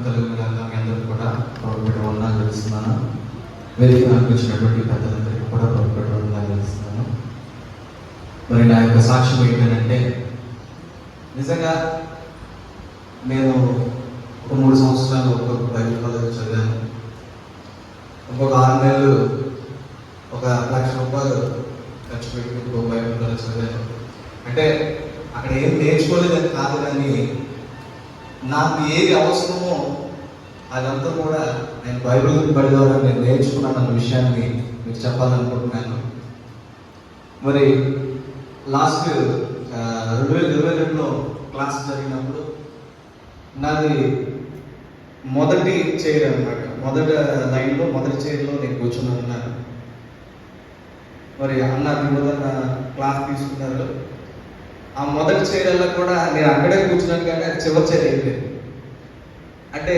మీ అందరూ కూడా ప్రభుత్వ వందనాలు తెలుస్తున్నాను. వేదిక వచ్చినటువంటి పెద్దలందరికీ కూడా ప్రభుత్వ వందనాలు తెలుస్తున్నాను. మరి నా యొక్క సాక్ష్యం ఏంటంటే, నిజంగా నేను ఒక 3 సంవత్సరాలు ఒక్కొక్క బైబిల్ కాలేజ్ చదివాను. ఒక్కొక్క 6 నెలలు ₹1,00,000 ఖర్చు పెట్టి ఒక్కొక్క బైబిల్ కాలేజ్ చదివాను. అంటే అక్కడ ఏం నేర్చుకోలేదని కాదు, కానీ నాకు ఏది అవసరమో అదంతా కూడా నేను బైబిల్ బడి ద్వారా నేను నేర్చుకున్నాను అన్న విషయాన్ని మీకు చెప్పాలనుకుంటున్నాను. మరి లాస్ట్ 2022లో క్లాస్ జరిగినప్పుడు నాది మొదటి చైర్ అనమాట. మొదటి లైన్లో మొదటి చైర్లో నేను కూర్చుని ఉన్నాను. మరి అన్న వినోదన్న క్లాస్ తీసుకున్నారు. ఆ మొదటి చైర్లో కూడా నేను అక్కడే కూర్చున్నాను, కానీ అది చివరి చైర్ అయిపోయింది. అంటే